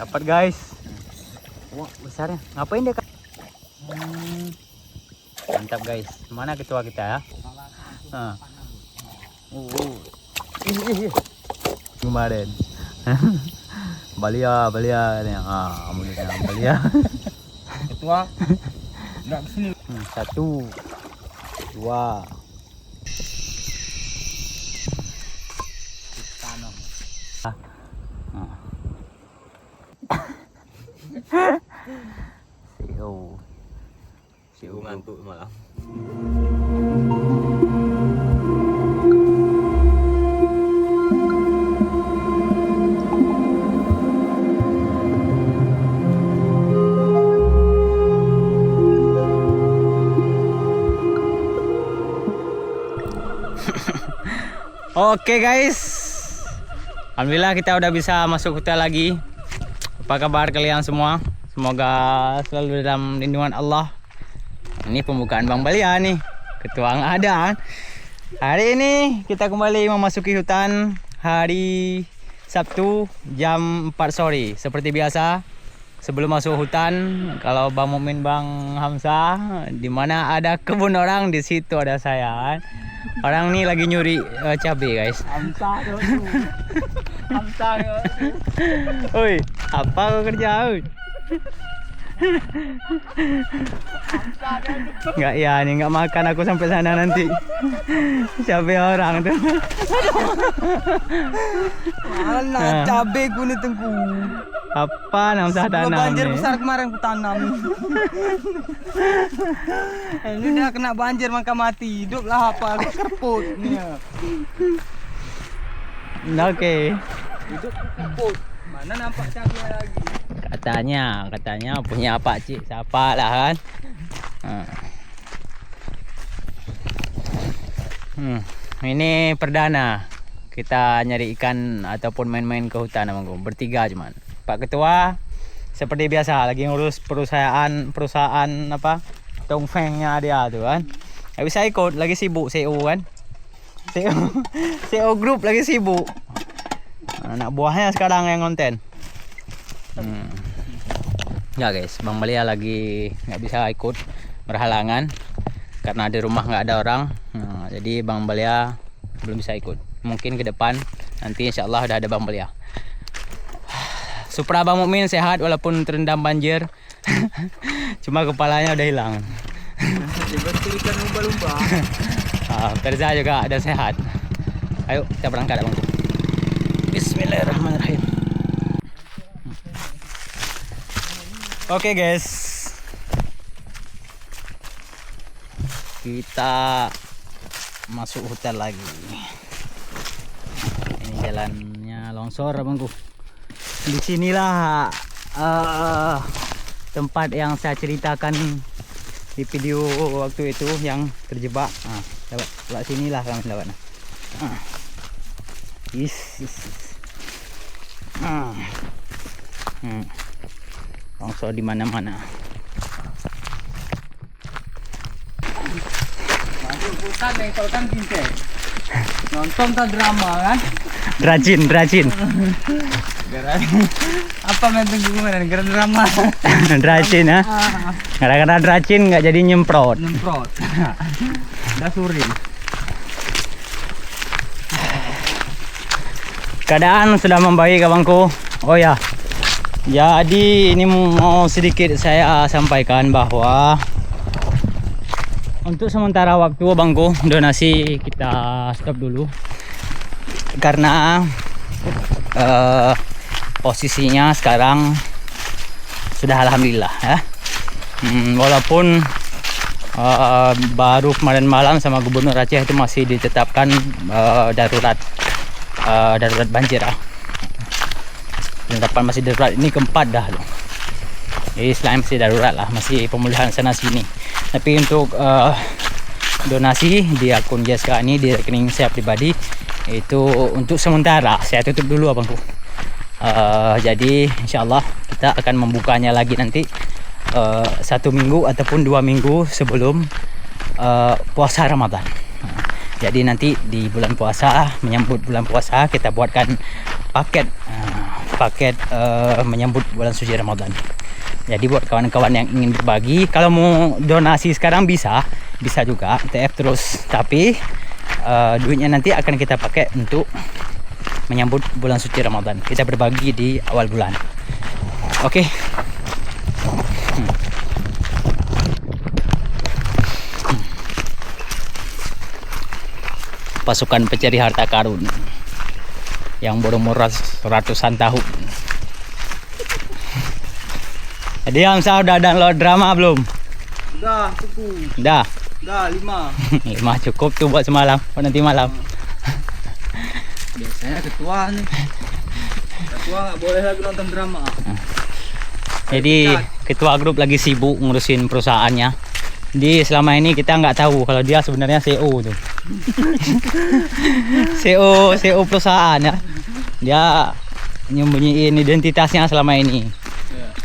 Dapat guys. Wah besarnya. Ngapain dia? Mantap guys. Mana ketua kita ya? Ini kemarin. Balia nih. Mulutnya balia. Ketua. Enggak kesini. 1, 2. Tanam. CEO ngantuk malam. Oke guys, alhamdulillah kita udah bisa masuk hutan lagi. Apa kabar kalian semua? Semoga selalu dalam lindungan Allah. Ini pembukaan Bang Balia nih, ketua nggak ada. Hari ini kita kembali memasuki hutan hari Sabtu jam 4 sore. Seperti biasa, sebelum masuk hutan, kalau Bang Mumin, Bang Hamzah, di mana ada kebun orang, di situ ada saya. Orang nih lagi nyuri cabai guys. Hamzah tuh. Hamzah tuh. Oi, apa kau kerja? Oi? Nggak ya, nih nggak makan aku sampai sana nanti. Cabai orang tuh. Mana cabai ku nih tengku. Apa namanya tanam banjir nih? besar kemarin ku tanam. Ini udah kena banjir maka mati. Hiduplah apa aku kerput nih. Oke. Hidup kerput. Mana nampak cabai lagi? Katanya punya Pak Cik siapa lah kan. Ini perdana kita nyari ikan ataupun main-main ke hutan Bang. Bertiga cuman. Pak Ketua seperti biasa lagi ngurus perusahaan apa tongfengnya dia tuh kan. Gak bisa ikut, lagi sibuk CEO kan. CEO grup lagi sibuk. Anak buahnya sekarang yang konten. Ya guys, Bang Balia lagi nggak bisa ikut, berhalangan karena di rumah nggak ada orang. Jadi Bang Balia belum bisa ikut. Mungkin ke depan nanti insya Allah udah ada Bang Balia. Supra Bang Mukmin sehat walaupun terendam banjir. Cuma kepalanya udah hilang. Ikan lumba-lumba. Terza juga ada sehat. Ayo kita berangkat Bang. Bismillahirrahmanirrahim. Oke guys, kita masuk hutan lagi. Ini jalannya longsor Abangku. Di sinilah tempat yang saya ceritakan di video waktu itu yang terjebak. Lewat sinilah kami lewat. Longsor di mana-mana. Masuk hutan nengkolkan bingkai. Nonton tak drama kan? Rajin. Apa menteng gimana? Gara drama. Rajin ya. Gara-gara rajin nggak jadi nyemprot. Udah sore. Keadaan sudah membaik abangku. Oh ya. Jadi ini mau sedikit saya sampaikan bahwa untuk sementara waktu abangku donasi kita stop dulu karena posisinya sekarang sudah alhamdulillah ya. Walaupun baru kemarin malam sama Gubernur Aceh itu masih ditetapkan darurat banjir ya. Penetapan masih darurat ini keempat dah loh. Jadi selain masih darurat lah, masih pemulihan sana sini. Tapi untuk donasi di akun Jaska ini di rekening saya pribadi itu untuk sementara saya tutup dulu abangku. Jadi insyaallah kita akan membukanya lagi nanti 1 minggu ataupun 2 minggu sebelum puasa Ramadan. Jadi nanti di bulan puasa, menyambut bulan puasa, kita buatkan paket paket menyambut bulan suci Ramadan. Jadi buat kawan-kawan yang ingin berbagi, kalau mau donasi sekarang bisa juga TF terus. Tapi duitnya nanti akan kita pakai untuk menyambut bulan suci Ramadan. Kita berbagi di awal bulan. Oke. Pasukan pencari harta karun yang berumur ratusan tahun. Jadi Hamzah udah download drama belum? Udah, cukup. Udah. Udah 5. 5 cukup tuh buat semalam, buat nanti malam. Biasanya ketua nih. Ketua nggak boleh lagi nonton drama. Jadi ketua grup lagi sibuk ngurusin perusahaannya. Jadi selama ini kita nggak tahu kalau dia sebenarnya CEO tuh. CEO perusahaan ya. Dia nyembunyiin identitasnya selama ini.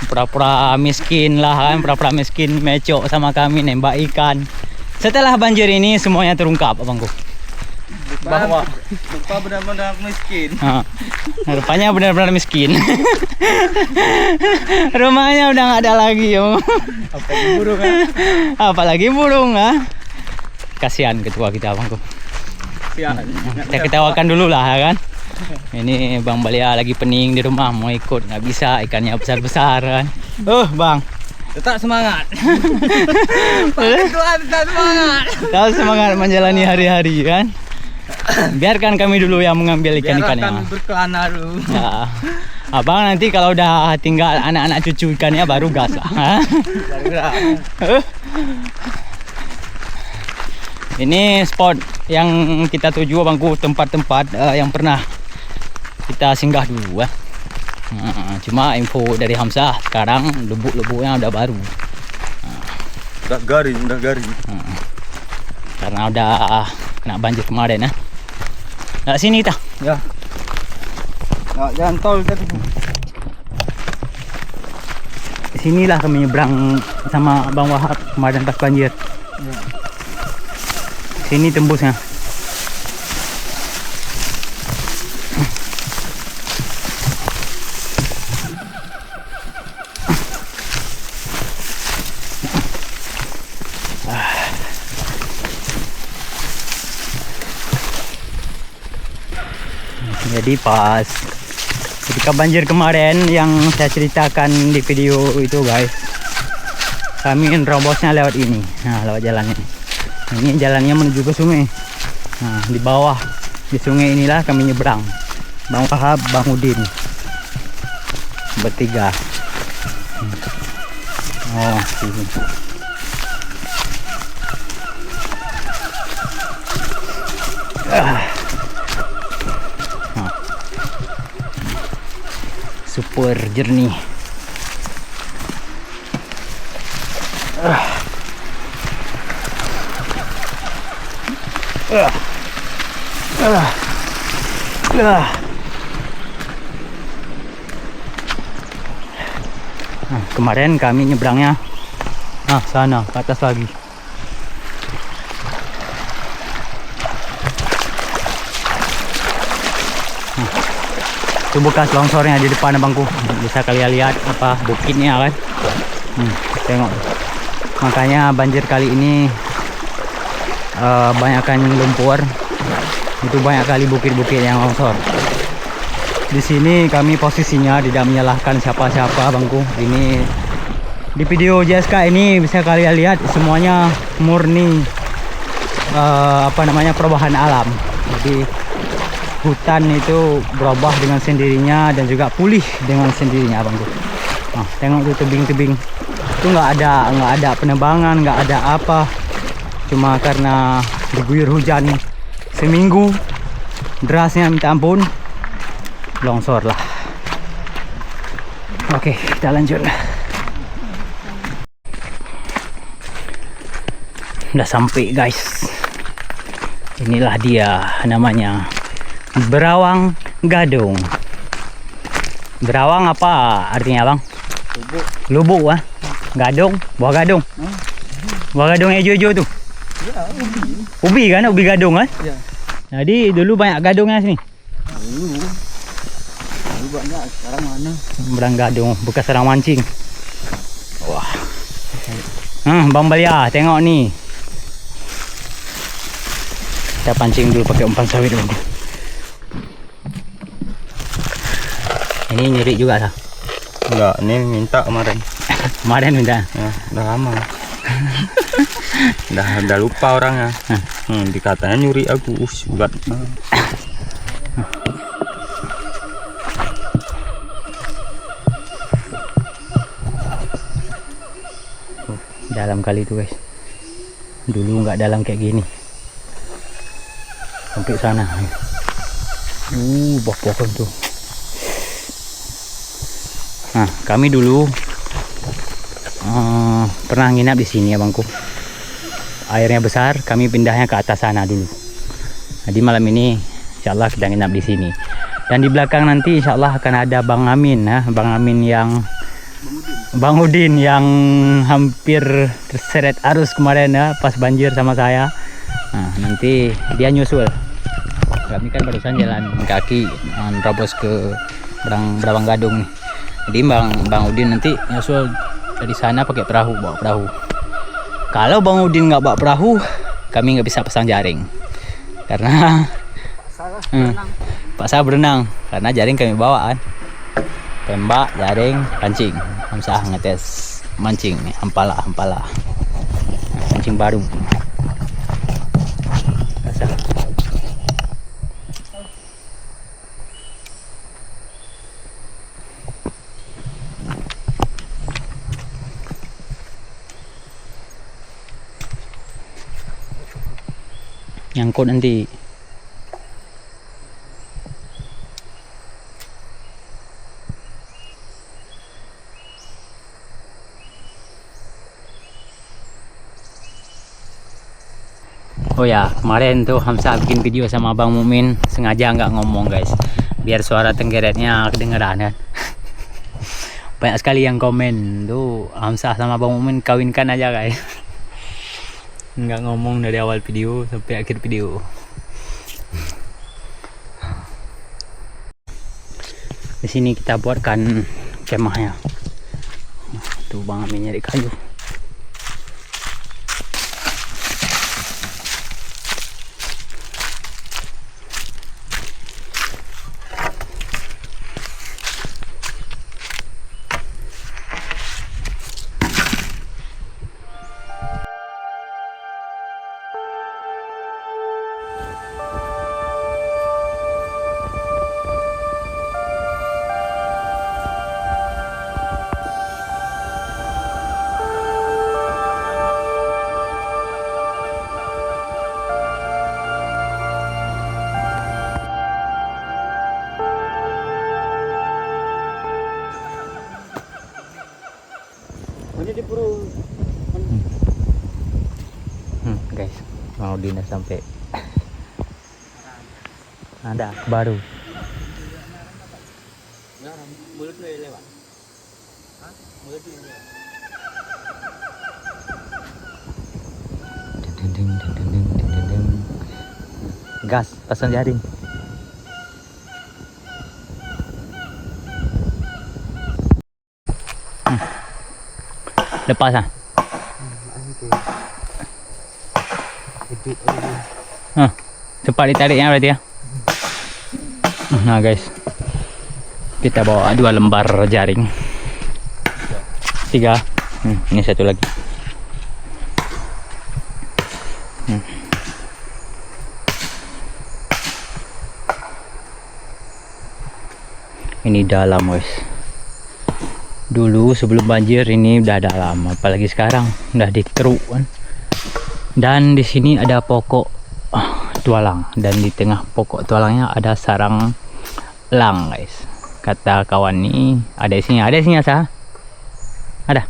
Pura-pura miskin lah kan, pura-pura miskin, mecok sama kami, nembak ikan. Setelah banjir ini semuanya terungkap abangku. Bahwa lupa benar-benar miskin. Rupanya benar-benar miskin. Rumahnya udah nggak ada lagi yo. Apalagi burung ya. Apalagi burung ah. Kasihan ketua kita abangku. Kita ketawakan dulu lah ya kan. Ini Bang Balia lagi pening di rumah, mau ikut nggak bisa, ikannya besar-besar kan. Bang, tetap semangat. Tetap semangat. Tetap semangat menjalani hari-hari kan. Biarkan kami dulu yang mengambil ikan-ikannya. Biarkan berkelana dulu. Ya. Abang nanti kalau udah tinggal anak-anak cucu ikannya baru gas lah. Ini spot yang kita tuju abangku, tempat-tempat yang pernah kita singgah dulu ya. Cuma info dari Hamzah sekarang lubuk-lubuknya udah baru. Udah garing. Karena udah kena banjir kemarin ya. Nah sini kita. Ya. Nah, jalan tol tadi. Sinilah kami nyebrang sama Bang Wahab kemarin pas banjir. Ya. Sini tembusnya. Jadi pas ketika banjir kemarin yang saya ceritakan di video itu guys, kami nerobosnya lewat ini. Nah lewat jalannya ini, jalannya menuju ke sungai. Nah di bawah di sungai inilah kami nyebrang, Bang Wahab, Bang Udin bertiga. Oh sini. Super jernih. Kemarin kami nyebrangnya sana ke atas lagi. Itu bekas longsornya di depan abangku, bisa kalian lihat apa bukitnya kan. Tengok, makanya banjir kali ini banyakkan lumpur, itu banyak kali bukit-bukit yang longsor. Di sini kami posisinya tidak menyalahkan siapa-siapa abangku. Ini di video JSK ini bisa kalian lihat semuanya murni perubahan alam. Jadi hutan itu berubah dengan sendirinya dan juga pulih dengan sendirinya abangku. Nah, tengok tuh tebing-tebing itu nggak ada penebangan, nggak ada apa, cuma karena diguyur hujan seminggu derasnya minta ampun, longsor lah. Oke, kita lanjut. Udah sampai guys, inilah dia namanya Berawang Gadung. Berawang apa artinya bang? Lubuk ah. Gadung, buah gadung. Buah gadung hijau-hijau tuh. Ya, Ubi kan, ubi gadung kan? Ya. Jadi dulu banyak gadungnya sini. Dulu banyak, Sekarang mana? Berang gadung bekas orang mancing. Wah. Bang Balia, tengok ni. Kita pancing dulu pakai umpan sawit dulu. Ini nyeri juga sah. Enggak, ini minta kemarin. Kemarin minta. Ya, udah lama. udah lupa orangnya. Dikatanya nyuri aku, sugat. Dalam kali itu guys. Dulu nggak dalam kayak gini. Sampai sana. Bawah pohon tuh. Nah, kami dulu pernah nginap di sini ya bangku. Airnya besar, kami pindahnya ke atas sana dulu. Jadi malam ini insyaallah kita nginap di sini. Dan di belakang nanti insyaallah akan ada Bang Amin ya, Bang Amin yang Bang Udin yang hampir terseret arus kemarin ya pas banjir sama saya. Nah, nanti dia nyusul. Kami kan barusan jalan kaki nerobos ke Brabang Gadung nih. Jadi Bang Udin nanti nyusul dari sana pakai perahu, bawa perahu. Kalau Bang Udin nggak bawa perahu, kami nggak bisa pasang jaring. Karena paksa berenang karena jaring kami bawa kan. Tembak, jaring, pancing. Hamzah ngetes mancing nih, ampala. Mancing baru. Asal. Nyangkut nanti. Oh ya, kemarin tuh Hamzah bikin video sama Abang Mukmin, sengaja nggak ngomong guys, biar suara tenggeretnya kedengeran kan. Banyak sekali yang komen tuh Hamzah sama Abang Mukmin kawinkan aja guys. Nggak ngomong dari awal video sampai akhir video. Di sini kita buatkan kemahnya. Tuh Bang Amin nyari kayu. Guys, mau dinner sampai ada baru. Gas, pasang jaring. Lepas ah. Cepat ditariknya berarti ya. Nah guys, kita bawa 2 lembar jaring. 3. Ini satu lagi. Ini dalam guys. Dulu sebelum banjir ini udah dalam, apalagi sekarang udah dikeruk kan. Dan di sini ada pokok tualang, dan di tengah pokok tualangnya ada sarang elang guys. Kata kawan nih ada isinya, sah? Ada.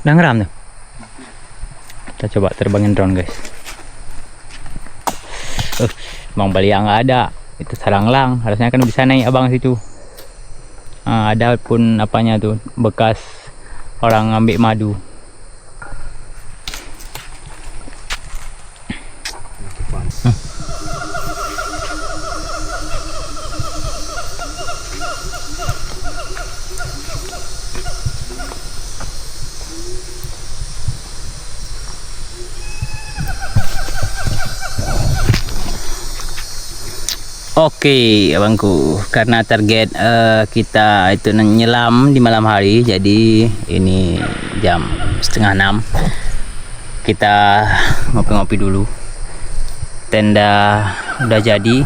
Udah ngeram tuh. Kita coba terbangin drone guys. Bang Balia nggak ada. Itu sarang elang, harusnya kan bisa naik abang situ. Ada pun apanya tuh, bekas orang ngambil madu. Oke, abangku, karena target kita itu nyelam di malam hari, jadi ini jam 5:30. Kita ngopi-ngopi dulu. Tenda udah jadi.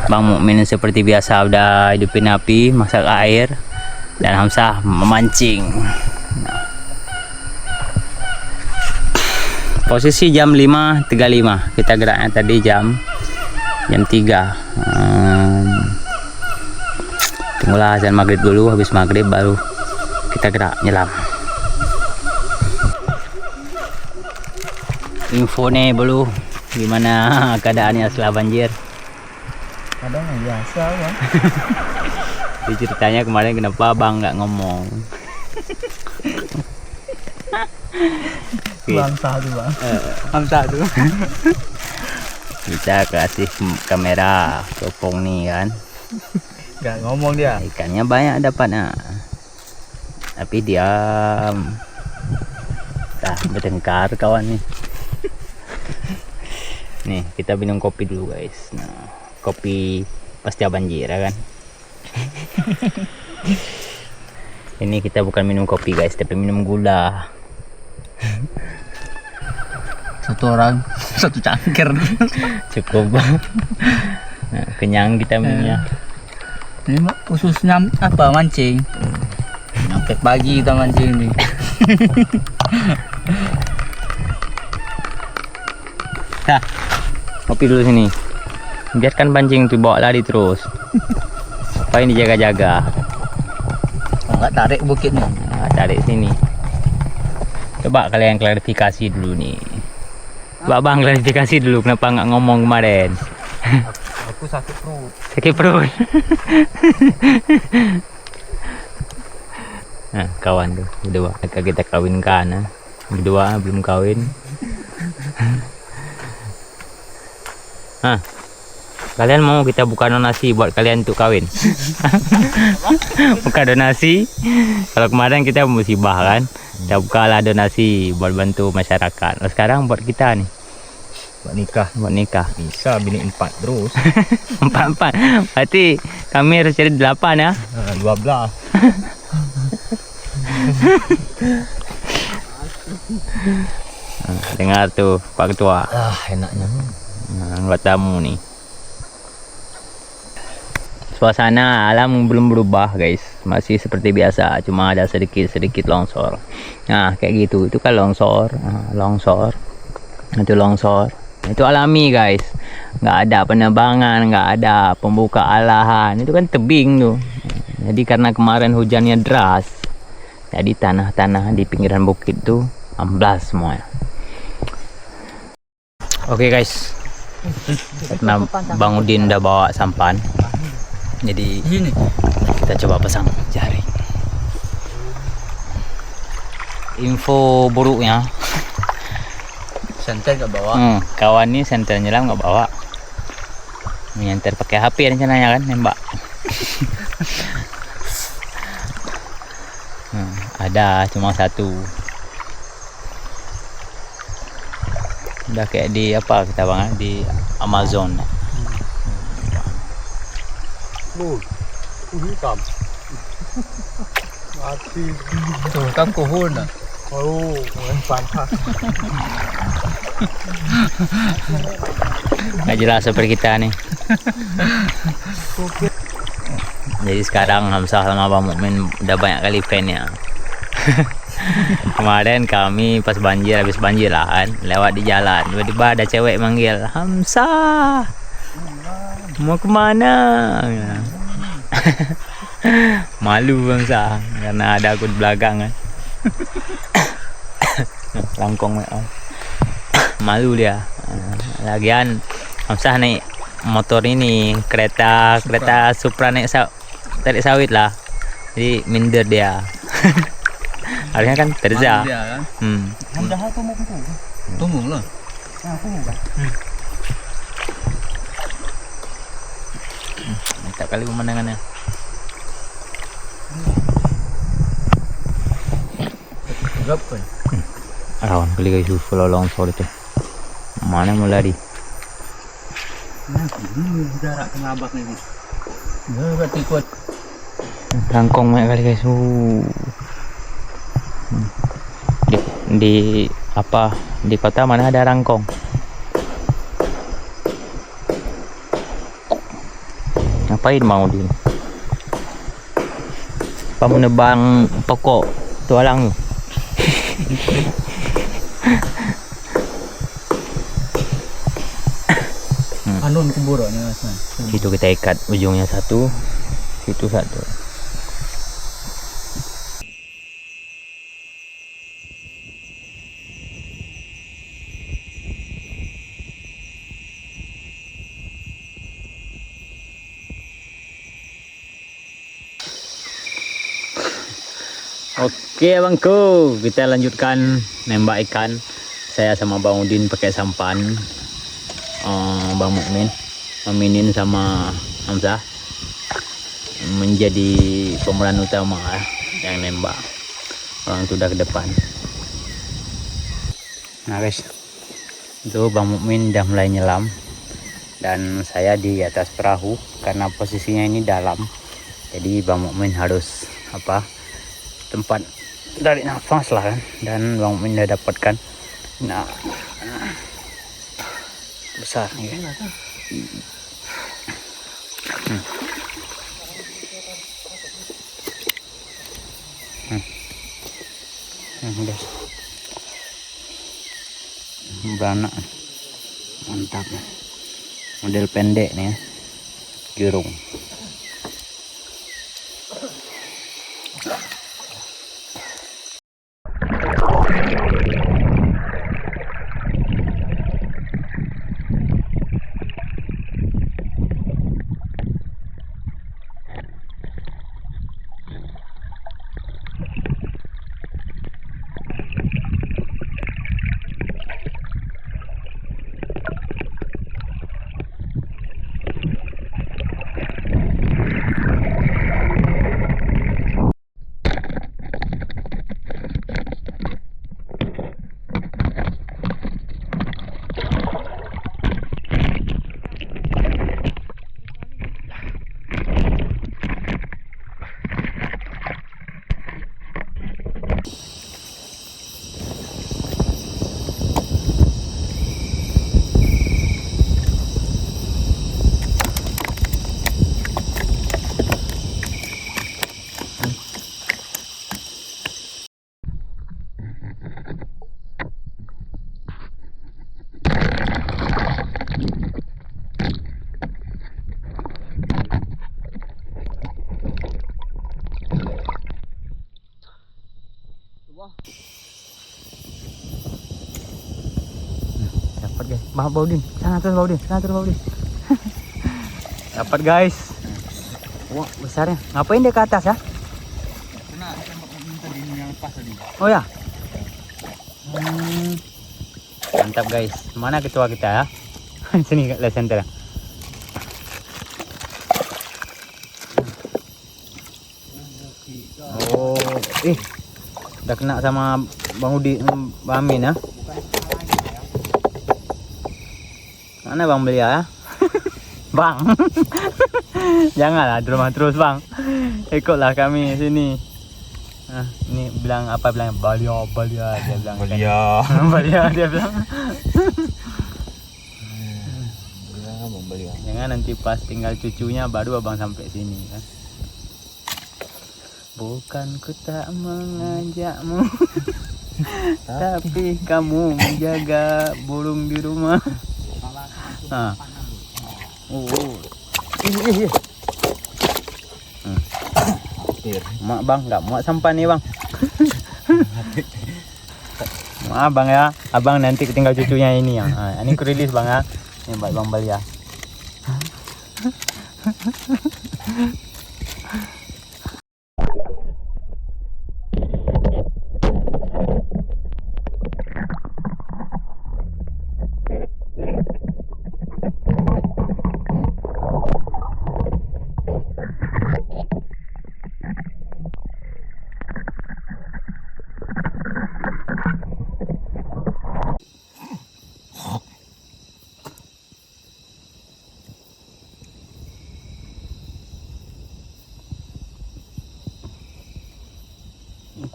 Bang Mukmin seperti biasa udah hidupin api, masak air, dan Hamzah memancing. Posisi jam 5.35. Kita geraknya tadi jam 3. Tunggulah azan maghrib dulu, habis maghrib baru kita gerak nyelam. Info nih dulu, gimana keadaannya setelah banjir? Kadang biasa bang. Di ceritanya kemarin kenapa bang nggak ngomong? Hamzah tuh bang. Hamzah tuh. Kita kasih kamera kopong nih kan, Gak ngomong dia. ikannya banyak dapatnya, tapi diam. Nah, bertengkar kawan nih. Nih kita minum kopi dulu guys. Nah, kopi pasca banjir ya kan. Ini kita bukan minum kopi guys, tapi minum gula. Satu orang satu cangkir. Cukup. Nah, kenyang kita minumnya. Ini khususnya apa mancing? Sampai pagi kita mancing nih. Nah, kopi dulu sini. Biarkan pancing tuh bawa lari terus. Apa ini jaga-jaga? Enggak tarik bukitnya. Nah, tarik sini. Coba kalian klarifikasi dulu nih. Coba bang klarifikasi dulu kenapa nggak ngomong kemarin. Aku sakit perut. Sakit perut. Nah kawan tuh berdua kita kawinkan. Nah. Berdua belum kawin. Nah, kalian mau kita buka donasi buat kalian untuk kawin? Buka donasi. Kalau kemarin kita musibah kan, kita bukalah donasi buat bantu masyarakat. Nah, sekarang buat kita nih, Buat nikah. buat nikah. Bisa bini 4 terus. 4. Berarti kami harus jadi 8 ya. 12. Nah, dengar tuh Pak Ketua. Enaknya. Nah, buat tamu nih. Suasana alam belum berubah guys, masih seperti biasa, cuma ada sedikit longsor. Nah kayak gitu, itu kan longsor. Nah, longsor itu longsor, itu alami guys, nggak ada penebangan, nggak ada pembukaan lahan, itu kan tebing tuh. Jadi karena kemarin hujannya deras, jadi tanah-tanah di pinggiran bukit tuh amblas semuanya. Oke guys, karena Bang Udin udah bawa sampan, jadi Ini. kita coba pasang jaring. Info buruknya, Senter gak bawa. kawan nih senter nyelam nggak bawa, nyenter pakai HP rencananya kan nembak. Ada cuma satu. Udah kayak di apa kita bang, di Amazon. Hitam. Mati. Tuh kan kohon. Oh, pantas. Nggak jelas seperti kita nih. Jadi sekarang Hamzah sama Bang Mukmin udah banyak kali fan ya. Kemarin kami pas banjir, habis banjir lah kan, lewat di jalan, tiba-tiba ada cewek manggil, Hamzah mau kemana? Malu Hamzah karena ada aku di belakang kan. Langkong malu dia. Lagian Hamzah naik motor ini, kereta Supra naik tarik sawit lah, jadi minder dia. Harusnya kan Terza. Tunggu lah. Mantap kali pemandangannya. Berapa? Rawan kali guys, full longsor itu. Mana mau lari? Nah, ini jarak ngabak nih. Nggak berarti kuat. Rangkong banyak kali guys. Di apa di kota mana ada rangkong? Ngapain mau di? Apa menebang pokok tualang lu? Anun kuburanya mas. Itu kita ikat ujungnya satu, situ satu. Oke abangku, kita lanjutkan nembak ikan. Saya sama Bang Udin pakai sampan. Bang Mukmin, Aminin sama Hamzah menjadi pemeran utama yang nembak. Orang itu udah ke depan. Nah guys, itu Bang Mukmin udah mulai nyelam dan saya di atas perahu karena posisinya ini dalam. Jadi Bang Mukmin harus tempat tarik nafas lah kan, dan Bang Mukmin udah dapatkan. Nah, besar nih guys. Guys, beranak, mantap. Model pendek nih ya, jurung. Dapat guys, Baudin, sana terus Baudin. Dapat guys. Wah besarnya. Ngapain dia ke atas ya? Kena tembak minta di yang lepas tadi. Oh ya. Mantap guys. Mana ketua kita ya? Sini lihat center. Oh, udah kena sama Bang Udi, Bang Amin ya? Mana Bang Belia ya? Bang, janganlah di rumah terus Bang. Ikutlah kami sini. Nah, ini bilang Balia dia bilang. Balia dia bilang. Jangan nanti pas tinggal cucunya baru abang sampai sini kan. Bukan ku tak mengajakmu, tapi kamu menjaga burung di rumah. Nah. Mak bang, nggak muat sampah nih bang. Maaf bang ya, abang nanti tinggal cucunya ini yang. Ini ku rilis bang ya. Ini buat Bang Balia.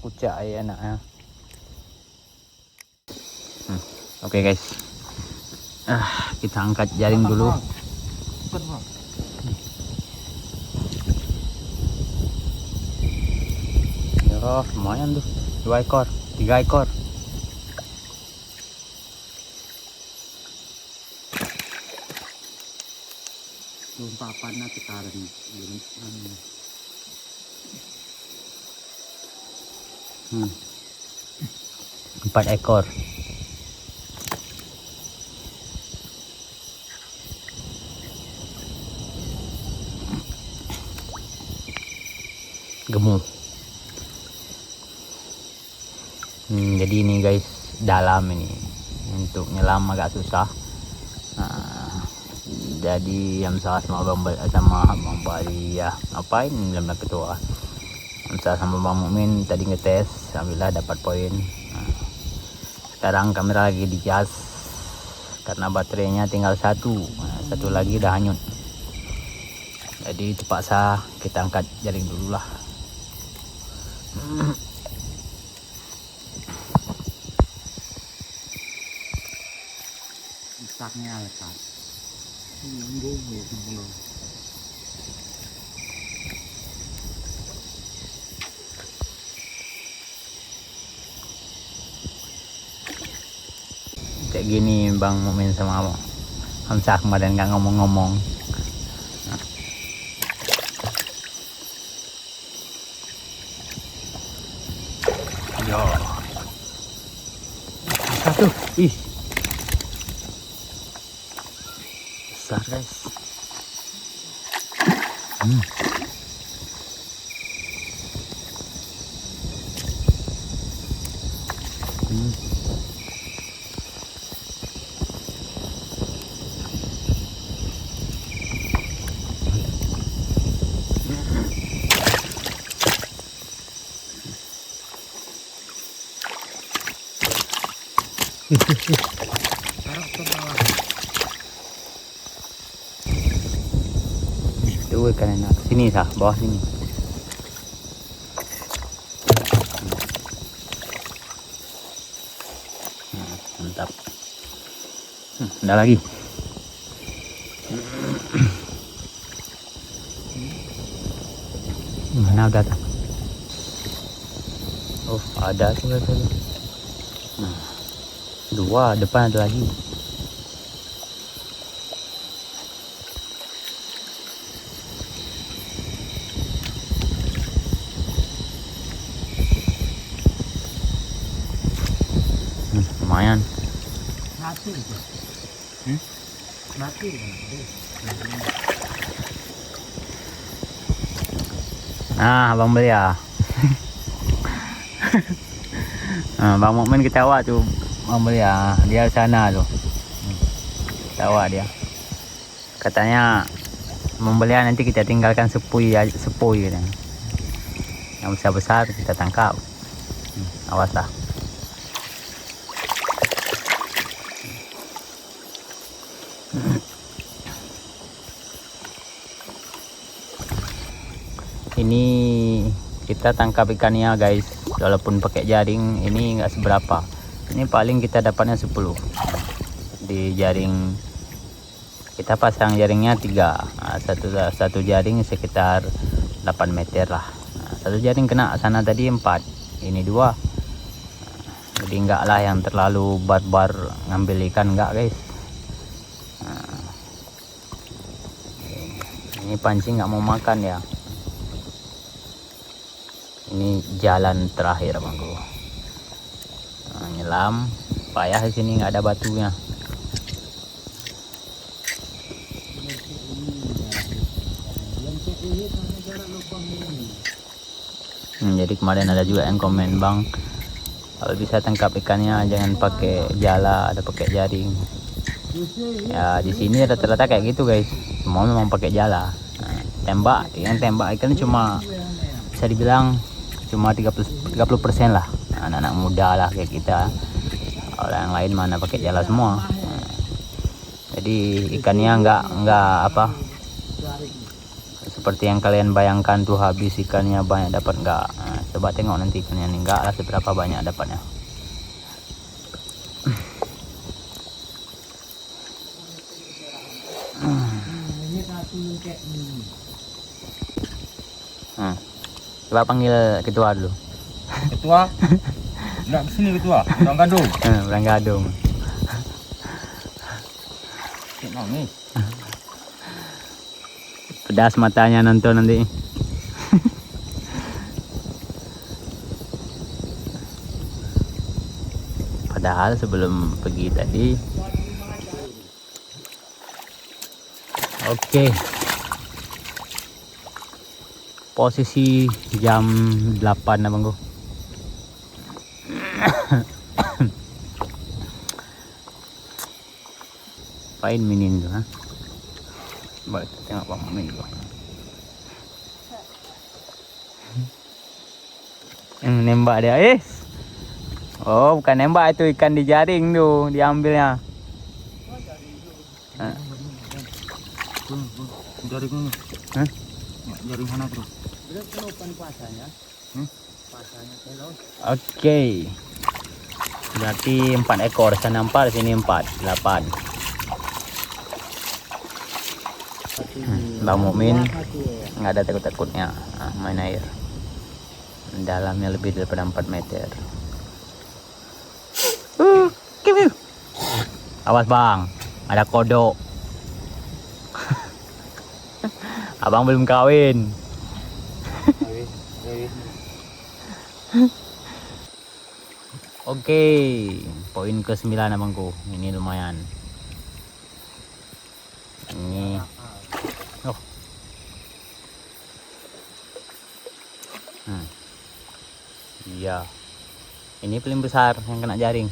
kucak ya enaknya. Oke guys, kita angkat jaring dulu. Ya lumayan tuh, 2 ekor 3 ekor. Papan na tekaran. 4 ekor. Gemuk. Jadi ini guys, dalam ini untuk nyelam agak susah. Jadi yang salah sama Bang Bali ya ngapain dalam ketua. Saya sama Bang Mukmin tadi ngetes, alhamdulillah dapat poin. Sekarang kamera lagi dicas karena baterainya tinggal satu lagi udah hanyut. Jadi terpaksa kita angkat jaring dulu lah. Rusaknya lekat. Kayak gini Bang Mukmin sama Hamzah kemarin nggak ngomong-ngomong. Yo. Satu. Ih. Besar guys. Tuh ikan enak. Sini sah, bawah sini. Mantap. Ada lagi. Mana udah tak? Oh ada tuh tadi. Nah, 2 depan ada lagi. Lumayan. Mati. Mati. Nah, Bang Belia. Nah, Bang Mukmin ketawa tuh. Bang Belia, dia sana tuh. Ketawa dia. Katanya Bang Belia nanti kita tinggalkan sepui gitu. Yang besar-besar kita tangkap. Awas lah. Ini kita tangkap ikannya guys, walaupun pakai jaring ini nggak seberapa. Ini paling kita dapatnya 10 di jaring. Kita pasang jaringnya 3. Nah, satu jaring sekitar 8 meter lah. Nah, satu jaring kena sana tadi 4, ini 2. Jadi enggak lah yang terlalu barbar ngambil ikan, enggak guys. Nah, ini pancing nggak mau makan ya. Ini jalan terakhir bangku. Nah, nyelam payah di sini, nggak ada batunya. Jadi kemarin ada juga yang komen, Bang, kalau bisa tangkap ikannya jangan pakai jala, ada pakai jaring. Ya di sini rata-rata kayak gitu guys, semua memang pakai jala. Nah, yang tembak ikan cuma bisa dibilang cuma 30% lah, anak-anak muda lah kayak kita. Orang lain mana pakai jala semua. Nah, jadi ikannya nggak apa seperti yang kalian bayangkan tuh habis ikannya banyak dapat, nggak. Nah, Coba tengok nanti ikannya nih, enggak lah seberapa banyak dapatnya. Coba panggil ketua dulu. Ketua? Enggak kesini ketua, orang gadung. Orang gadung. Nangis. Pedas matanya nonton nanti. Padahal sebelum pergi tadi. Oke. Posisi jam 8 abangku. Apain minin tuh, ha? Coba kita tengok Bang Mumin dulu. Yang nembak dia, oh bukan nembak, itu ikan di jaring tuh diambilnya. Jaring ini. Hah? Jaring mana bro? Oke. Berarti 4 ekor, sana 4, sini 4, 8. Bang Mukmin nggak ada takut-takutnya, main air. Dalamnya lebih daripada 4 meter. Awas bang, ada kodok. Abang belum kawin. Oke, poin ke-9 abangku. Ini lumayan. Ini iya. Ini paling besar yang kena jaring.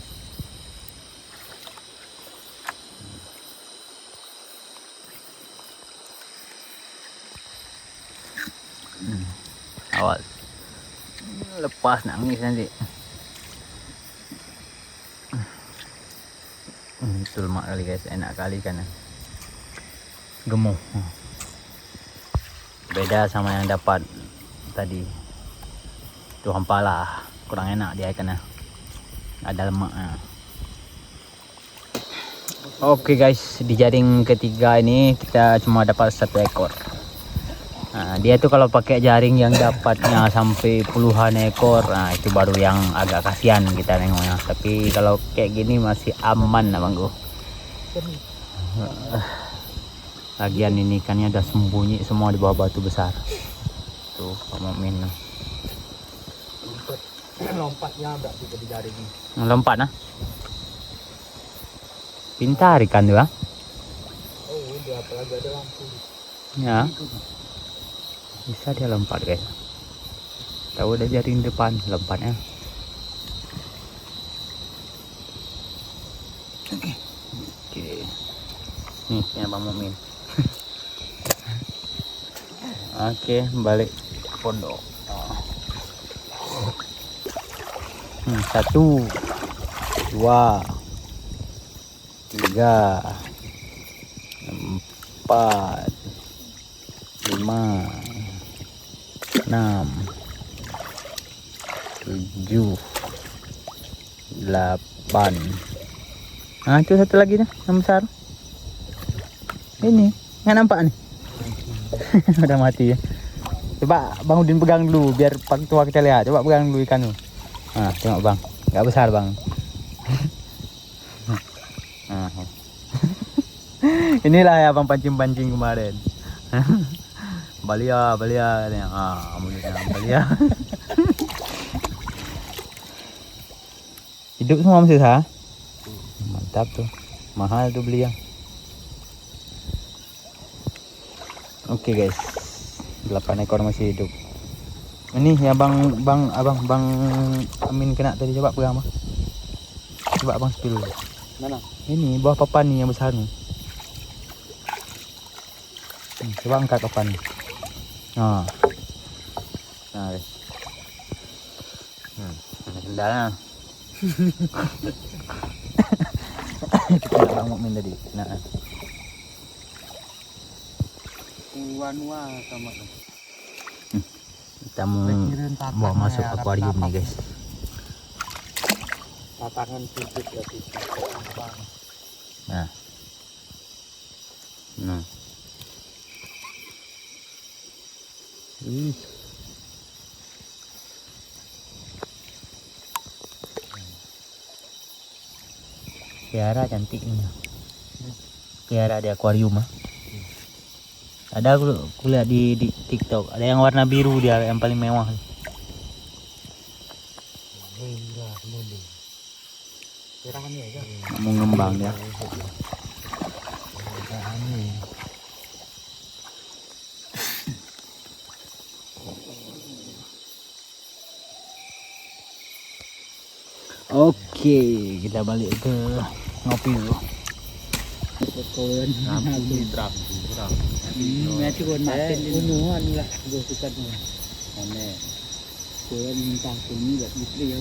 Awas. Lepas nangis nanti. Betul mak kali guys, enak kali kan. Gemuk. Beda sama yang dapat tadi. Itu hampalah, kurang enak dia ikannya. Ada lemaknya. Oke guys, di jaring ketiga ini kita cuma dapat 1 ekor. Nah, dia tuh kalau pakai jaring yang dapatnya sampai puluhan ekor, nah itu baru yang agak kasihan kita nengoknya. Tapi kalau kayak gini masih aman abangku. Lagian ini ikannya udah sembunyi semua di bawah batu besar. Tuh Pak Mukmin. Lompatnya enggak juga di jaring. Lompat nah. Pintar ikan tuh, ah. Oh, udah apalagi ada lampu. Ya. Bisa dia lompat guys. Tahu ada jaring depan lompatnya. Oke. Nih ya Bang Mukmin. Oke, balik ke pondok. 1 2 3 4 5 6 7 8. Nah itu satu lagi nih yang besar. Ini nggak nampak nih. Udah mati ya. Coba Bang Udin pegang dulu biar Pak Tua kita lihat. Coba pegang dulu ikan tuh. Nah tengok bang, nggak besar bang. Nah. Inilah ya bang pancing-pancing kemarin. Balia katanya. Mulutnya balia. Hidup semua masih sah. Mantap tuh. Mahal tuh beli ya. Oke guys. 8 ekor masih hidup. Ini ya bang Amin kena tadi, coba pegang bang. Coba abang spill dulu. Mana? Ini bawah papan nih yang besar nih. Coba angkat papan nih. Nah guys. Sendalnya. Itu kena Bang Mukmin tadi. Nah. Kita mau masuk akuarium nih guys. Tatakan sudut berarti. Nah. Nah. Ih. Kiara cantik nih. Kiara di akuarium ah. Ada aku lihat di TikTok, ada yang warna biru dia yang paling mewah. Mau ngembang ya. Oke, kita balik ke ngopi dulu. Nanti kon makan unuan lah gue suka tuh. Aneh. Koyan minta kuni buat istri ya.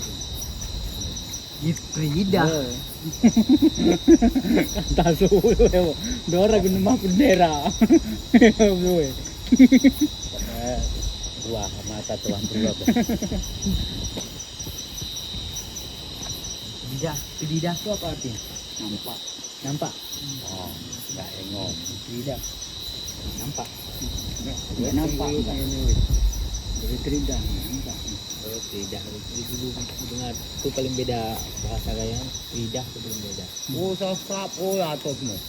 Istri dah. Tak suruh ya. Dora guna mah bendera. Gue. Wah, mata tuan berubah. Tidak itu apa artinya? Nampak. Nampak? Oh, enggak engong. Tidak. Nampak. Enggak nampak. Dari tidak nampak. Oh, tidak. Dulu dengar itu paling beda bahasa kayaknya. Tidak itu paling beda. Oh, sosap. Oh, atau semua.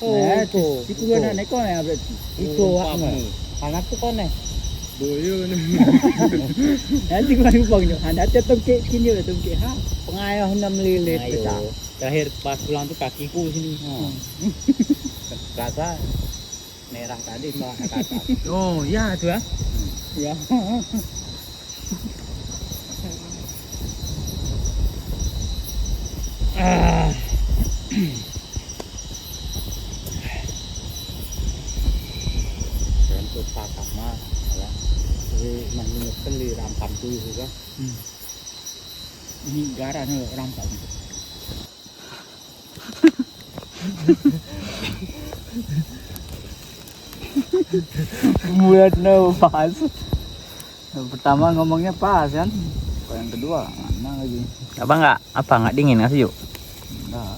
Oh, itu. Itu kan anak kau ya berarti. Itu hakmu. Anak tuh kone. Boyo nih. Nanti kau lupa anda tetongke kini tetongke ha. Pengayuh 6 lilit besar. Terakhir pas pulang tuh kakiku sini. Rasa merah tadi malah ke atas. Oh, iya tuh ya. Ya. Untuk patak mah ya. Jadi masih keli rampam tuh juga. Ini garan rampam. Buat no pas. Yang pertama ngomongnya pas kan. Kalau yang kedua mana lagi? Apa enggak dingin nggak sih yuk? Enggak.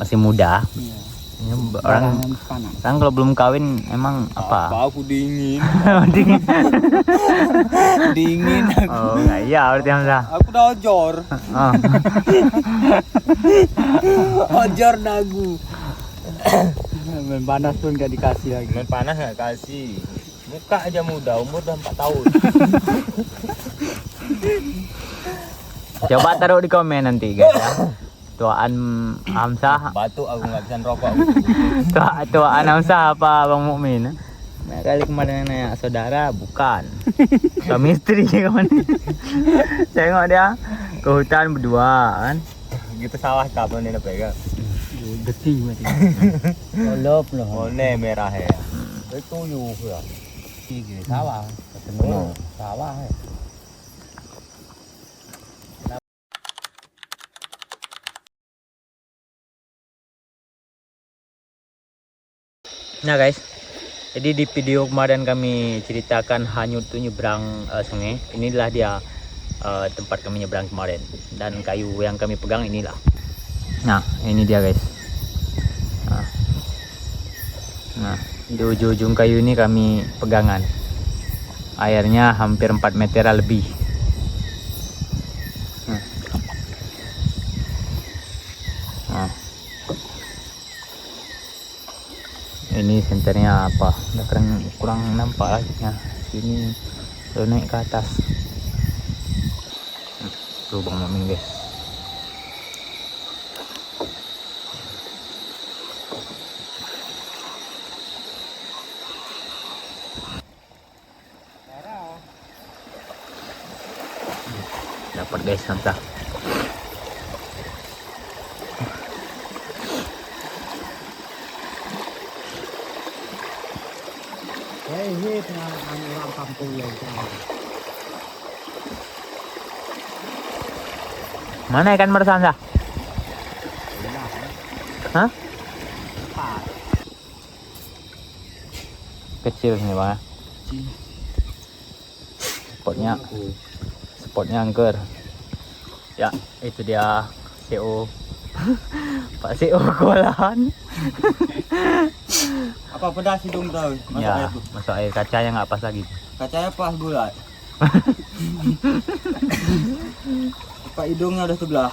Masih muda. Iya. Ini orang panas. kan kalau belum kawin emang apa? Aku dingin. Dingin. Dingin. Oh enggak iya berarti Hamzah. Aku udah ojor. Oh. Ojor dagu. Main panas pun gak dikasih lagi. Main panas nggak kasih. Muka aja muda, umur udah 4 tahun. Coba taruh di komen nanti guys ya. Tuaan Hamzah. Batuk aku nggak bisa rokok. Tuaan Hamzah apa Bang Mukmin? Nah, kali kemarin nanya saudara bukan. Suami istri kemana? Tengok dia ke hutan berdua kan. Gitu sawah kapan dia pegang? Geting berarti. Lop loh. One merah ya. Itu yuk ya. Gini sawah. Ketemu sawah ya. Nah guys, jadi di video kemarin kami ceritakan hanyut tuh nyebrang sungai. Inilah dia tempat kami nyebrang kemarin. Dan kayu yang kami pegang inilah. Nah ini dia guys. Nah di ujung-ujung kayu ini kami pegangan. Airnya hampir 4 meter lebih. Nah. Ini senternya apa? Udah kurang nampak lagi. Nah, sini udah naik ke atas. Tuh Bang Mamin guys. Dapat guys Hamzah. Hei, orang kampung yang Mana ikan meres Hamzah? Hah? Kecil nih Bang. spotnya angker. Ya, itu dia CO. Pak CO kewalahan. Apa pedas hidung tahu? Masuk Ya, air tuh. masuk air, kacanya nggak pas lagi. Kacanya pas bulat. Apa hidungnya udah sebelah.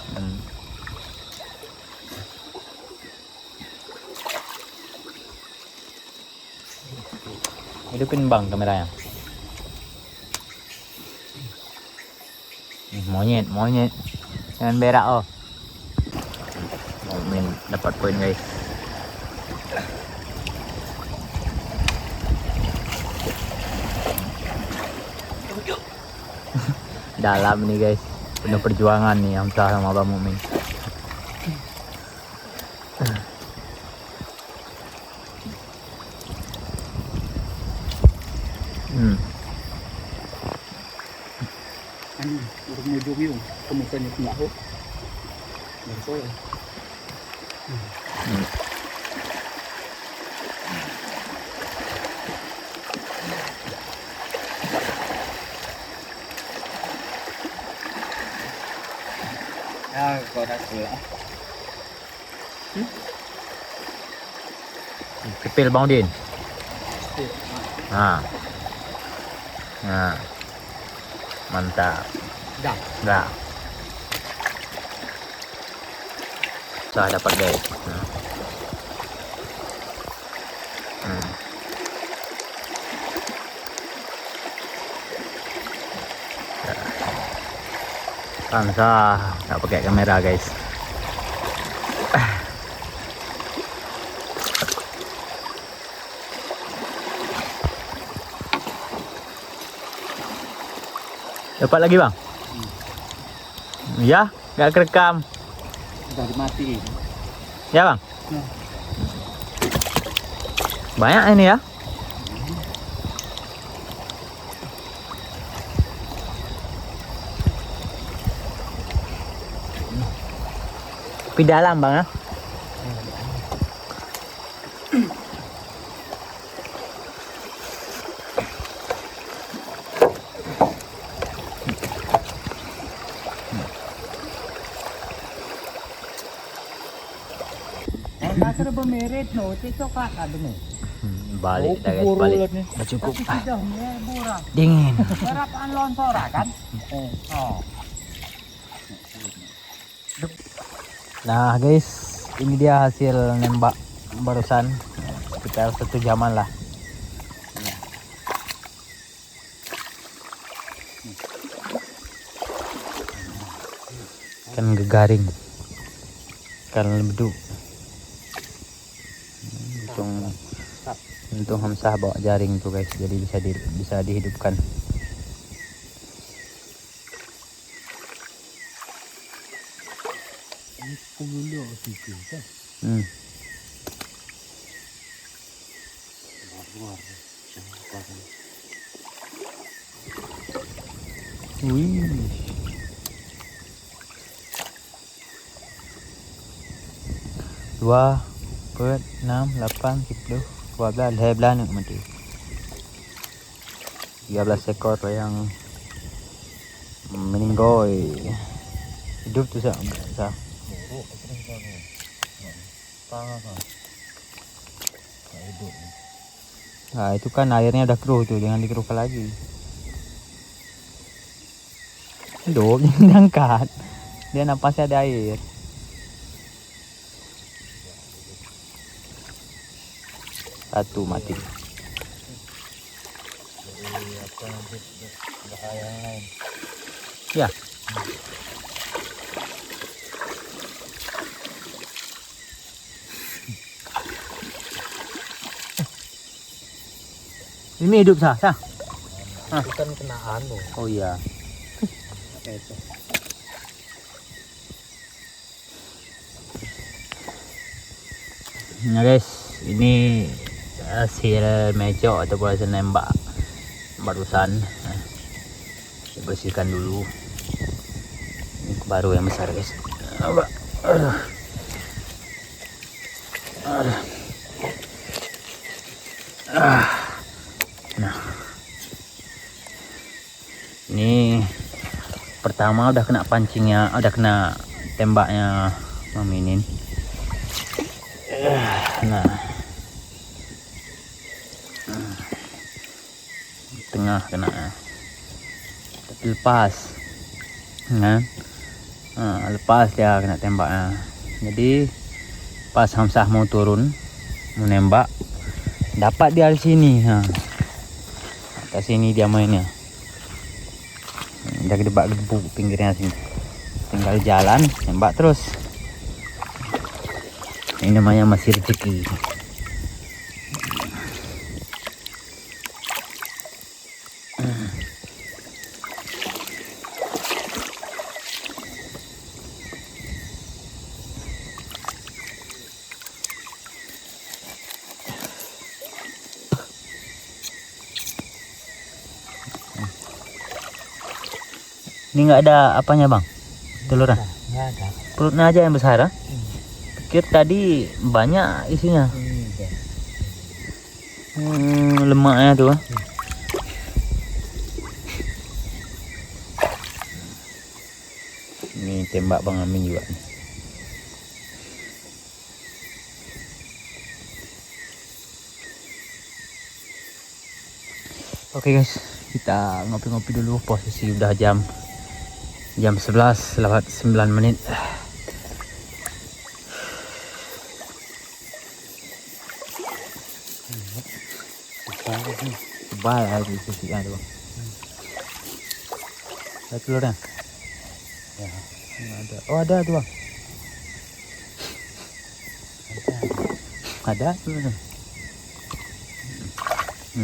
Hidupin bang kameranya. Monyet. Jangan berak oh. Mau dapat poin guys. Dalam nih guys, penuh perjuangan nih Hamzah sama Bang Mumin. Ujung yung kumusta niyo kung ako. Bersoy. Ah, korak pula. Kepil Bang Udin. Nah. Mantap. Dah. Saya dapat guys. Bangsa nggak pakai kamera guys. Dapat lagi bang? Ya, nggak kerekam. Udah mati. Ya bang. Banyak ini ya. Tapi dalam bang ya. Kasar bermerit no, cocok ada nih. Balik dah guys, balik. Dah cukup. Sudah murah. Dingin. Berapaan lontora kan? Oh. Nah guys, ini dia hasil nembak barusan. Sekitar 1 jaman lah. Ikan gegaring, ikan lembu. Untung Hamzah bawa jaring tuh guys, jadi bisa dihidupkan. Wih. Dua, 4, 6, 8, 10, 12, 12 nak mati. 13 ekor yang meninggal. Hidup tu sah. Nah, itu kan airnya udah keruh tuh, jangan dikeruhkan lagi. Hidup, jangan diangkat. Dia napasnya ada air. Satu mati. Ya. Ini hidup sah. Bukan kena anu. Oh iya. Itu. Nah guys, ini hasil mecok ataupun hasil nembak barusan. Bersihkan dulu. Ini baru yang besar guys. Nah, pertama udah kena pancingnya, udah kena tembaknya Maminin. Nah, tengah kena, tapi lepas, nah, lepas dia kena tembaknya. Jadi pas Hamzah mau turun mau nembak, dapat dia di sini. Nah, atas sini dia mainnya. Dia gedebak-gedebuk pinggirnya sini. Tinggal jalan nembak terus. Ini namanya masih rezeki. Ini nggak ada apanya bang, telurnya? Nggak ada. Perutnya aja yang besar, ha? Pikir tadi banyak isinya. Lemaknya tuh. Ini tembak Bang Amin juga nih. Oke guys, kita ngopi-ngopi dulu. Posisi udah jam 11 lewat 9 menit. Tebal lagi sisinya tuh. Ada telurnya? Ya, ada. Oh ada tuh bang. Ada telurnya.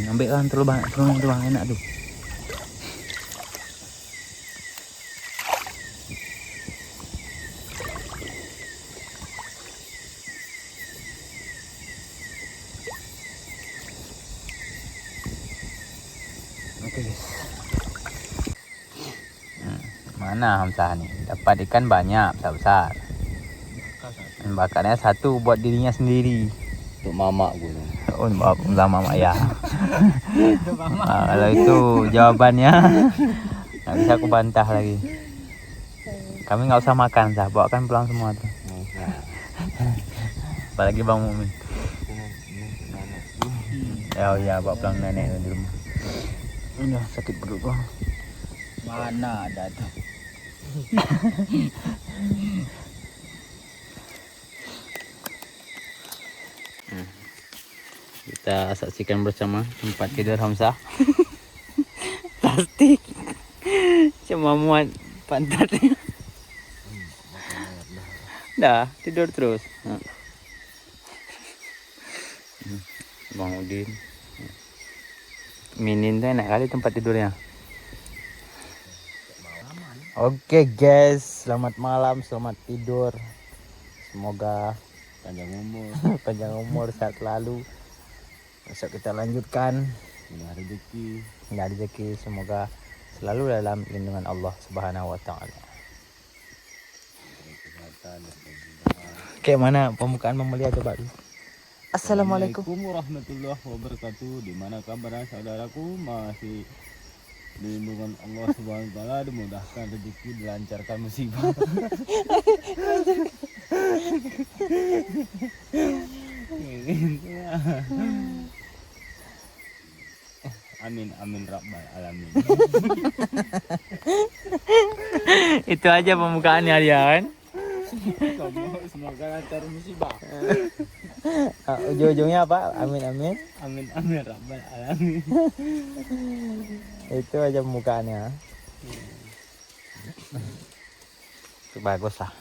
Ambil kan telur banyak, telur bang enak tuh. Oke guys. Mana Hamzah nih? Dapat ikan banyak, besar-besar. Bakarnya satu buat dirinya sendiri. Untuk mamak gue. Oh, udah mama ya. Kalau itu jawabannya nggak bisa aku bantah lagi. Kami nggak usah makan, Sah. Bawakan pulang semua tuh. Apalagi Bang Mumin. Ya, ya, bawa pulang nenek di rumah. Ini sakit perut bang. Mana ada tuh? Kita saksikan bersama tempat tidur Hamzah. Plastik cuma muat pantatnya. Dah tidur terus. Bang Udin, Minin tuh enak kali tempat tidurnya. Oke guys, selamat malam, selamat tidur. Semoga Panjang umur. panjang umur, sehat selalu. Besok kita lanjutkan. Punya rezeki. Nggak rezeki, semoga selalu dalam lindungan Allah Subhanahu wa taala. Oke, mana pembukaan memulia coba dulu. Assalamualaikum. Warahmatullahi wabarakatuh. Di mana kabar saudaraku? Masih di lindungan Allah Subhanahu wa taala, dimudahkan rezeki, dilancarkan musibah. Amin amin rabbal alamin. Itu aja pembukaannya dia kan. Semoga lancar musibah. Ujung-ujungnya apa? Amin amin. Amin amin rabbal alamin. Itu aja pembukaannya. Itu bagus lah.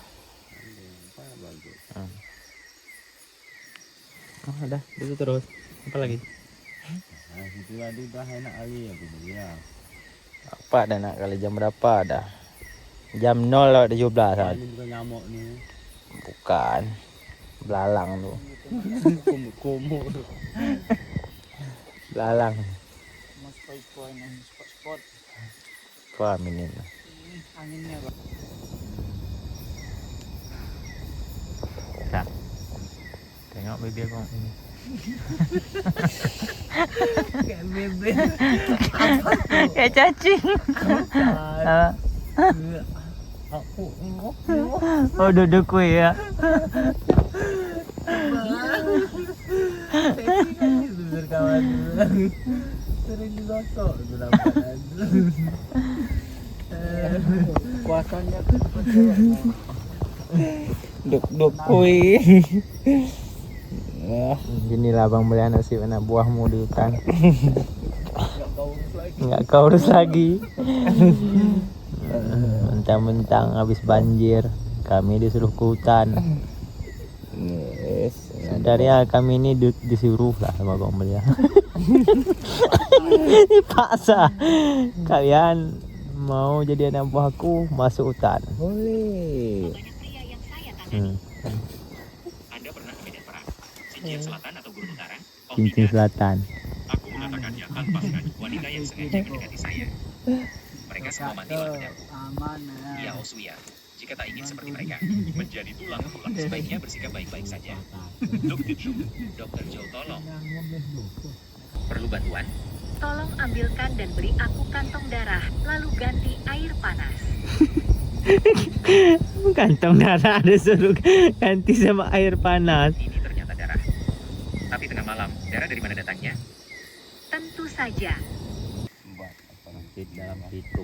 Oh, udah, itu terus. Apa lagi? Nah, itu tadi udah enak kali ya ya. Apa ada nak kali jam berapa dah? Jam 0:17 saat. Ini bukan nyamuk nih. Bukan. Belalang tuh. Komo tuh. Belalang. Mas poin spot. Kau aminin. Anginnya Pak. Nah. Tengok bibir kau ini. Kayak bebek. Kayak cacing. Aku ngok. Oh duduk kue ya. Berkawan dulu. Sering digosok itu lampanan. Kuasanya Duk kue. Inilah Bang Mulia nasib anak buahmu di hutan. Nggak keurus lagi. Mentang-mentang habis banjir kami disuruh ke hutan. yes. Sebenarnya kami ini disuruh lah sama Bang Mulia. Dipaksa. Kalian mau jadi anak buahku masuk hutan. Boleh. Anda pernah ke Medan Perang, Sinjir Selatan atau Gurun Utara? Oh Cincin tidak, Selatan. aku mengatakannya tanpa sengaja. Wanita yang sengaja mendekati saya. Mereka semua mati oleh pedangku. Ia Oswia. Jika tak ingin seperti mereka, menjadi tulang-tulang, sebaiknya bersikap baik-baik saja. Dokter Joe, tolong. Perlu bantuan? Tolong ambilkan dan beri aku kantong darah, lalu ganti air panas. Kantong darah ada suruh ganti sama air panas. Ini ternyata darah. Tapi tengah malam, darah dari mana datangnya? Tentu saja. Buat apa nanti dalam situ.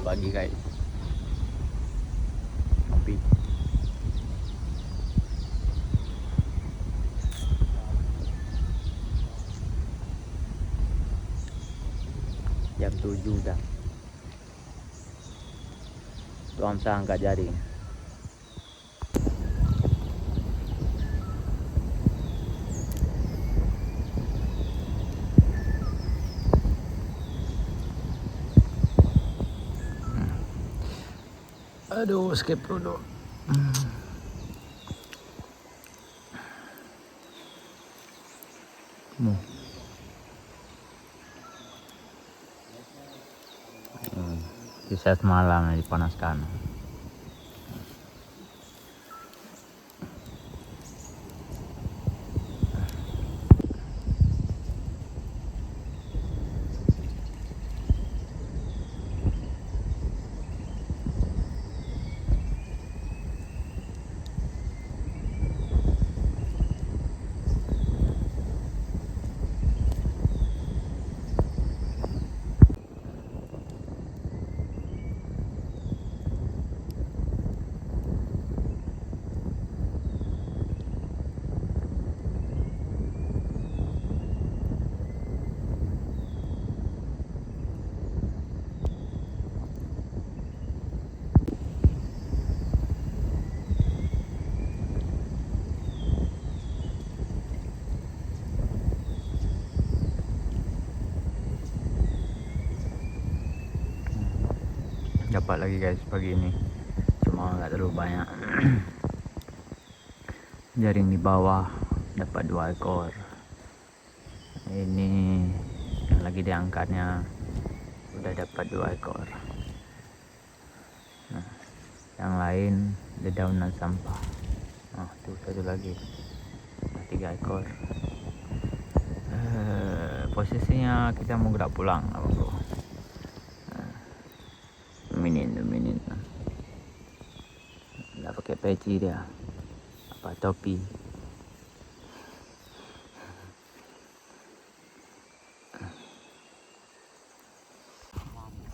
Pagi guys. Kopi. Jam 7 dah. Tuang saya angkat jaring. Aduh, skip dulu. Bisa semalam dipanaskan. Dapat lagi guys pagi ini, cuma nggak terlalu banyak. Jaring di bawah dapat 2 ekor. Ini yang lagi diangkatnya udah dapat 2 ekor. Nah, yang lain dedaunan sampah. Nah, tuh satu lagi, 3 ekor. Posisinya kita mau gerak pulang apa bro. Minin nggak pakai peci dia, apa topi.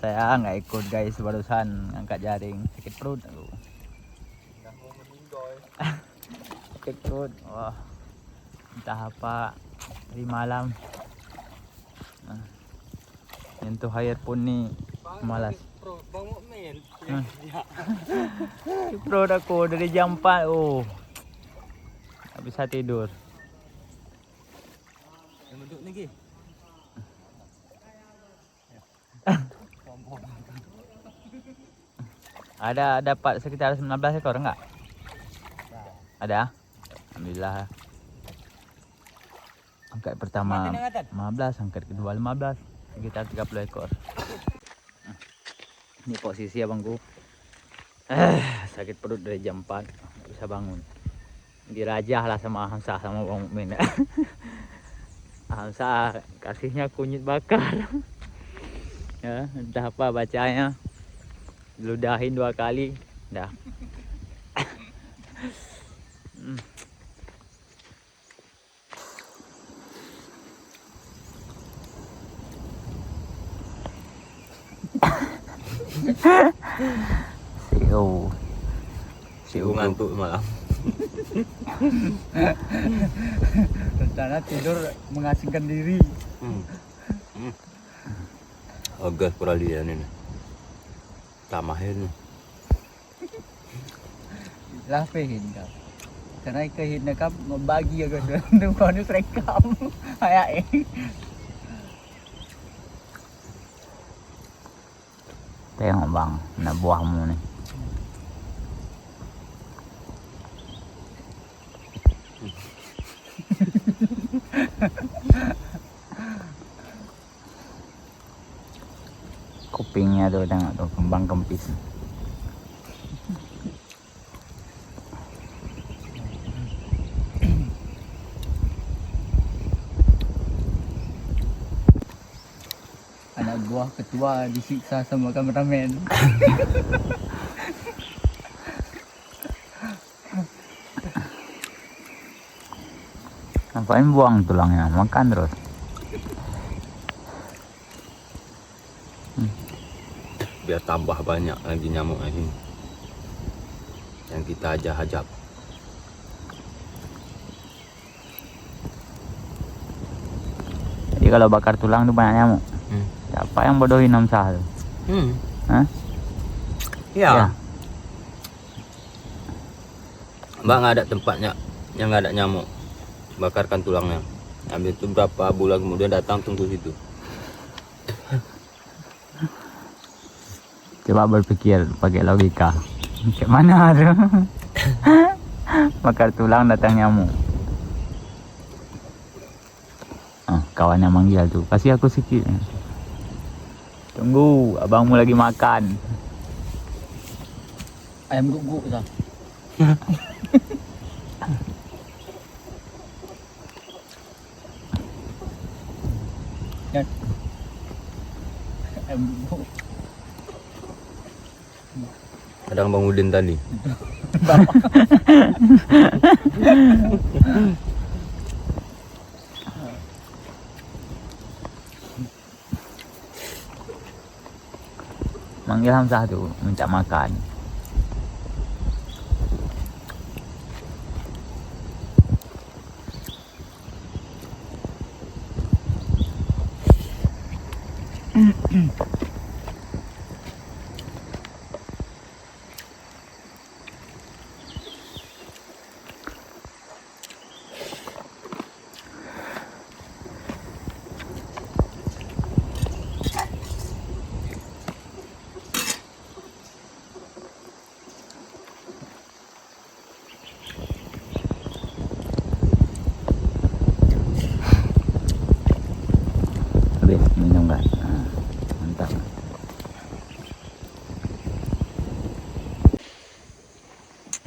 Saya nggak ikut guys, barusan angkat jaring, sakit perut aku. Sakit perut, wah entah apa dari malam. Nyentuh air pun nih malas. Bang Mukmin. Perut aku dari jam 4, nggak bisa tidur. Duduk lagi. Ada dapat sekitar 19 ekor enggak? Ada? Alhamdulillah. Angkat pertama 15, angkat kedua 15, sekitar 30 ekor. Ini posisi abangku. Sakit perut dari jam 4, nggak bisa bangun. Dirajah lah sama Hamzah sama Bang Mukmin. Hamzah kasihnya kunyit bakar. Ya, entah apa bacanya. Ludahin 2 kali, dah. Siu ngantuk malam. Rencana tidur mengasingkan diri. Agak peralihan ini. Tamahin. Lah pehin kau. Karena kehin nak membagi agak tu kau ni serekam. Ayak Tengok bang, nak buahmu ni. Kupingnya tuh tengok tuh kembang kempis. Anak buah ketua disiksa sama kameramen. Ngapain buang tulangnya? Makan terus. Biar tambah banyak lagi nyamuk ini yang kita ajak-ajak. Jadi kalau bakar tulang tuh banyak nyamuk. Siapa yang bodohin Hamzah tuh? Hah? Ya. Ya. Mbak nggak ada tempatnya yang nggak ada nyamuk. Bakarkan tulangnya. Ambil itu berapa bulan kemudian datang tunggu situ. Coba berpikir pakai logika. Macam mana tuh? Bakar tulang datang nyamuk. Kawannya manggil tuh. Kasih aku sikit. Tunggu, abangmu lagi makan. Ayam guguk dah. Ayam guguk. Kadang Bang Udin tadi. Manggil Hamzah tuh minta makan. Minum kan? Mantap.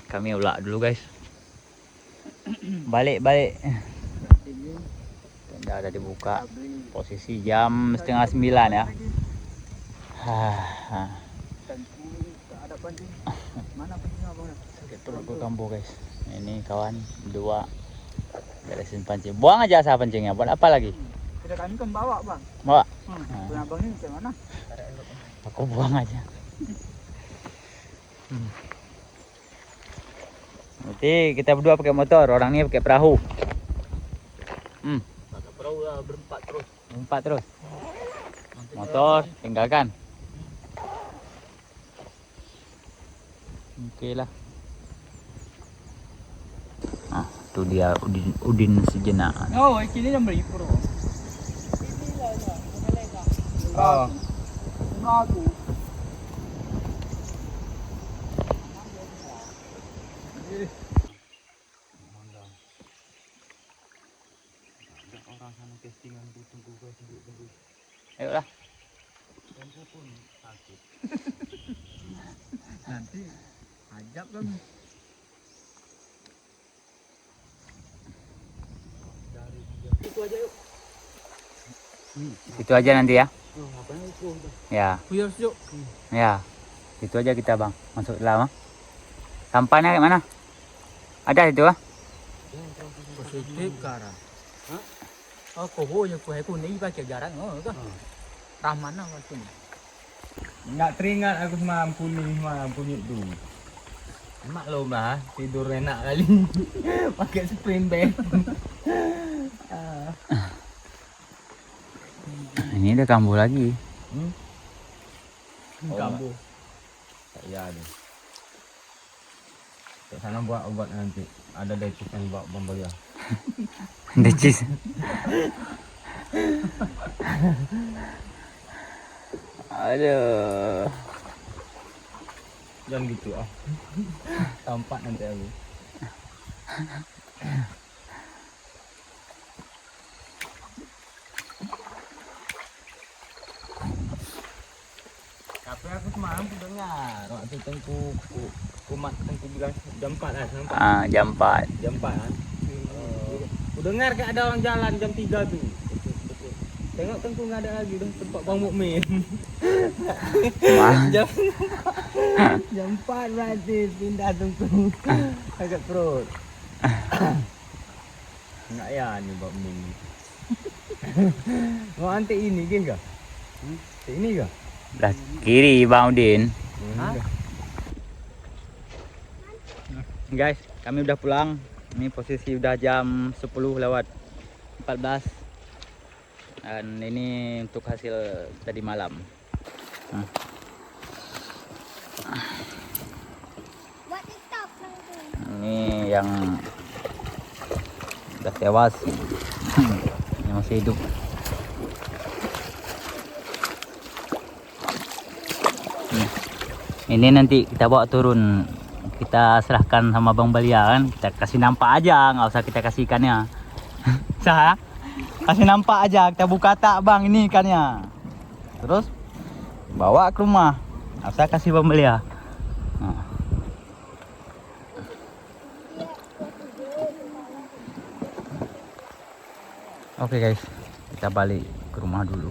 Kami ulak dulu guys. Balik. Tenda ada dibuka. Posisi jam 8:30 ya. Sakit perut gua kambuh guys. Ini kawan berdua beresin pancing. Buang aja asal pancingnya. Buat apa lagi? Sudah kami kan bawa bang. Bawa. Punya abang ini macam mana? Aku buang aja. Nanti kita berdua pakai motor, orang ini pakai perahu. Pakai perahu lah berempat terus. Empat terus. Motor tinggalkan. Oke lah. Ah, tu dia Udin sejenak. Oh, ini yang beli pro. Oh. Aku. Orang sana castingan tu tunggu guys, tunggu. Ayo lah. Tempo pun sakit. Nanti ajak kan. Itu aja yuk. Itu aja nanti ya. Oh, ngapain itu? Ya, Buyur yuk. ya. Itu aja kita bang. Masuk dalam. Sampahnya kayak mana? Ada itu ah? Positif cara. Oh, kohonya kuheku ni pakai jarang oh kan. Rahman lah waktu ni. Enggak teringat aku semalam kuning semalam kunyit tu. Maklum lah tidur enak kali. Pakai spring bed. Ini ada kambuh lagi. Kambuh. Tak ya ni. Kat sana buat obat nanti. Ada decis yang buat pembelian. Decis. Aduh. Jangan gitu ah. Tampak nanti aku. Tapi aku semalam tu dengar waktu tengku kumat tengku bilang jam 4 lah nampak. Ah, jam 4. Jam 4 kan. Aku dengar kayak ada orang jalan jam 3 tu. Tengok tengku enggak ada lagi dah tempat Bang Mukmin. Wah. Jam 4 berarti pindah tengku. Agak perut. Enggak ya ni Bang Mukmin. Mau antik ini ke enggak? Antik ini ke? Belah kiri Bang Udin. Guys, kami udah pulang. Ini posisi udah jam 10 lewat 14. Dan ini untuk hasil tadi malam. Ini yang udah tewas. Yang masih hidup. Ini nanti kita bawa turun, kita serahkan sama Bang Balia kan, kita kasih nampak aja, nggak usah kita kasih ikannya. Sah, kasih nampak aja, kita buka tak bang ini ikannya, terus bawa ke rumah, nggak usah kasih Bang Balia. Nah. Oke guys, kita balik ke rumah dulu.